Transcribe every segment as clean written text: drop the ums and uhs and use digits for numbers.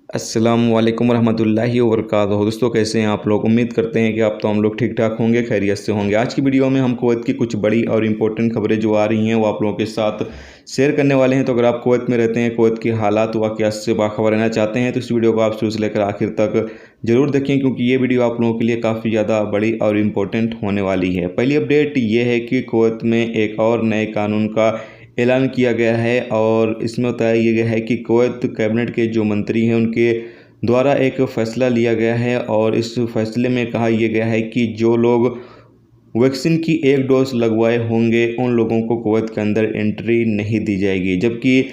अस्सलामुअलैकुम रहमतुल्लाहि व बरकातुहू। दोस्तों, कैसे हैं आप लोग? उम्मीद करते हैं कि आप तो हम लोग ठीक ठाक होंगे, खैरियत से होंगे। आज की वीडियो में हम कुवैत की कुछ बड़ी और इम्पोर्टेंट खबरें जो आ रही हैं वो आप लोगों के साथ शेयर करने वाले हैं। तो अगर आप कुवैत में रहते हैं, कुवैत के हालात वाक़यात से बाखबर रहना चाहते हैं तो इस वीडियो को आप शुरू से लेकर आखिर तक ज़रूर देखें, क्योंकि ये वीडियो आप लोगों के लिए काफ़ी ज़्यादा बड़ी और इम्पोर्टेंट होने वाली है। पहली अपडेट ये है कि कुवैत में एक और नए कानून का ऐलान किया गया है और इसमें बताया ये गया है कि कुवैत कैबिनेट के जो मंत्री हैं उनके द्वारा एक फ़ैसला लिया गया है और इस फैसले में कहा यह गया है कि जो लोग वैक्सीन की एक डोज लगवाए होंगे उन लोगों को कुवैत के अंदर एंट्री नहीं दी जाएगी, जबकि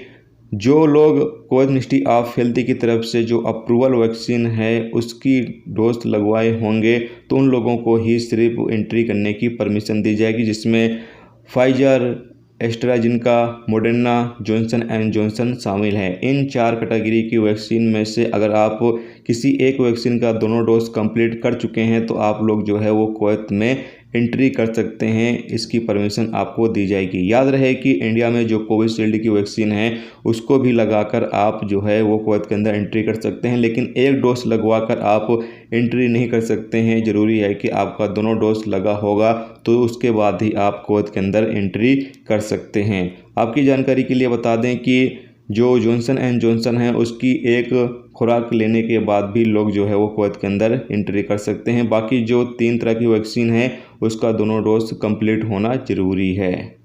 जो लोग कुवैत मिनिस्ट्री ऑफ हेल्थ की तरफ से जो अप्रूवल वैक्सीन है उसकी डोज लगवाए होंगे तो उन लोगों को ही सिर्फ एंट्री करने की परमिशन दी जाएगी, जिसमें Pfizer, AstraZeneca, Moderna, Johnson and Johnson शामिल है। इन 4 कैटेगरी की वैक्सीन में से अगर आप किसी एक वैक्सीन का दोनों डोज कंप्लीट कर चुके हैं तो आप लोग जो है वो कुवैत में एंट्री कर सकते हैं, इसकी परमिशन आपको दी जाएगी। याद रहे कि इंडिया में जो कोविशील्ड की वैक्सीन है उसको भी लगाकर आप जो है वो कुवैत के अंदर एंट्री कर सकते हैं, लेकिन एक डोज लगवाकर आप एंट्री नहीं कर सकते हैं। ज़रूरी है कि आपका दोनों डोज लगा होगा तो उसके बाद ही आप कुवैत के अंदर एंट्री कर सकते हैं। आपकी जानकारी के लिए बता दें कि जो जॉनसन एंड जॉनसन है उसकी एक खुराक लेने के बाद भी लोग जो है वो कुवैत के अंदर एंट्री कर सकते हैं। बाकी जो 3 तरह की वैक्सीन है उसका दोनों डोज कंप्लीट होना ज़रूरी है।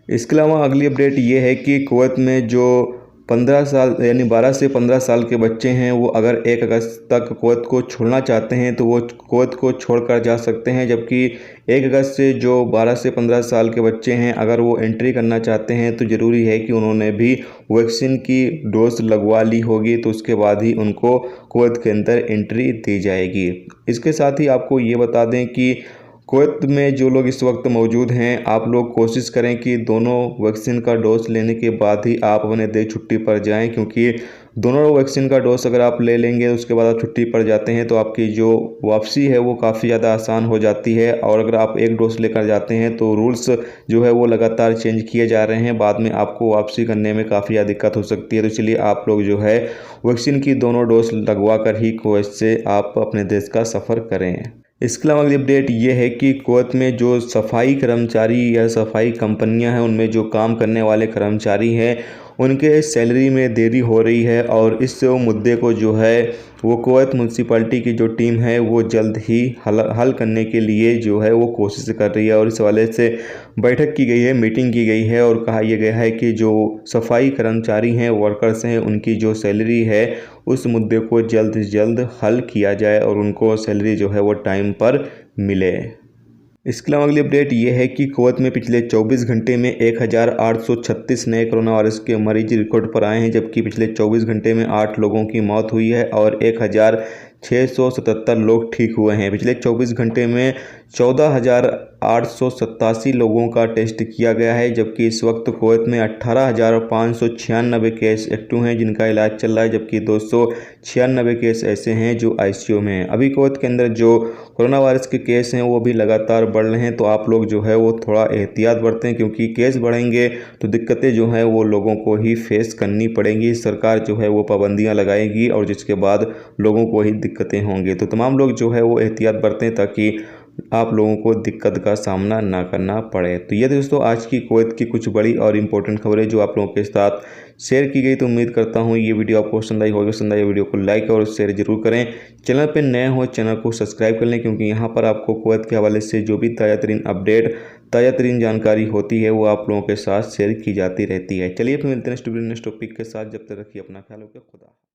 इसके अलावा अगली अपडेट ये है कि कुवैत में जो 15 साल यानी 12 से 15 साल के बच्चे हैं वो अगर 1 अगस्त तक कुवैत को छोड़ना चाहते हैं तो वो कुवैत को छोड़कर जा सकते हैं, जबकि 1 अगस्त से जो 12 से 15 साल के बच्चे हैं अगर वो एंट्री करना चाहते हैं तो ज़रूरी है कि उन्होंने भी वैक्सीन की डोज लगवा ली होगी, तो उसके बाद ही उनको कुवैत के अंदर एंट्री दी जाएगी। इसके साथ ही आपको ये बता दें कि कुवैत में जो लोग इस वक्त मौजूद हैं आप लोग कोशिश करें कि दोनों वैक्सीन का डोज लेने के बाद ही आप अपने देश छुट्टी पर जाएं, क्योंकि दोनों वैक्सीन का डोज अगर आप ले लेंगे उसके बाद आप छुट्टी पर जाते हैं तो आपकी जो वापसी है वो काफ़ी ज़्यादा आसान हो जाती है। और अगर आप एक डोज लेकर जाते हैं तो रूल्स जो है वो लगातार चेंज किए जा रहे हैं, बाद में आपको वापसी करने में काफ़ी ज़्यादा दिक्कत हो सकती है। तो इसलिए आप लोग जो है वैक्सीन की दोनों डोज लगवा कर ही कुवैत से आप अपने देश का सफ़र करें। इसके अलावा अगली अपडेट ये है कि कुवैत में जो सफाई कर्मचारी या सफाई कंपनियां हैं उनमें जो काम करने वाले कर्मचारी हैं उनके सैलरी में देरी हो रही है और इस मुद्दे को जो है वो कुवैत म्यूनसिपैलिटी की जो टीम है वो जल्द ही हल करने के लिए जो है वो कोशिश कर रही है और इस हवाले से बैठक की गई है, मीटिंग की गई है और कहा यह गया है कि जो सफाई कर्मचारी हैं, वर्कर्स हैं, उनकी जो सैलरी है उस मुद्दे को जल्द से जल्द हल किया जाए और उनको सैलरी जो है वो टाइम पर मिले। इसके अलावा अगली अपडेट ये है कि कुवैत में पिछले 24 घंटे में 1836 नए कोरोना वायरस के मरीज रिकॉर्ड पर आए हैं, जबकि पिछले 24 घंटे में 8 लोगों की मौत हुई है और 1677 लोग ठीक हुए हैं। पिछले 24 घंटे में 14,887 लोगों का टेस्ट किया गया है, जबकि इस वक्त कुवैत में 18,596 केस एक्टिव हैं जिनका इलाज चल रहा है, जबकि 296 केस ऐसे हैं जो आईसीयू में हैं। अभी कुवैत के अंदर जो कोरोना वायरस के केस हैं वो भी लगातार बढ़ रहे हैं, तो आप लोग जो है वो थोड़ा एहतियात बरतें, क्योंकि केस बढ़ेंगे तो दिक्कतें जो हैं वो लोगों को ही फेस करनी पड़ेंगी। सरकार जो है वो पाबंदियाँ लगाएगी और जिसके बाद लोगों को ही दिक्कतें होंगी। तो तमाम लोग जो है वो एहतियात बरतें ताकि आप लोगों को दिक्कत का सामना ना करना पड़े। तो ये दोस्तों आज की कुवैत की कुछ बड़ी और इम्पोर्टेंट खबरें जो आप लोगों के साथ शेयर की गई। तो उम्मीद करता हूँ ये वीडियो आपको पसंद आई होगी। पसंद आई वीडियो को लाइक और शेयर जरूर करें। चैनल पर नए हो चैनल को सब्सक्राइब कर लें, क्योंकि यहाँ पर आपको कुवैत के हवाले से जो भी ताज़ा तरीन अपडेट, ताज़ा तरीन जानकारी होती है वो आप लोगों के साथ शेयर की जाती रहती है। चलिए फिर मिलते हैं नेक्स्ट टॉपिक के साथ। जब तक रखिए अपना ख्याल, ओके, खुदा।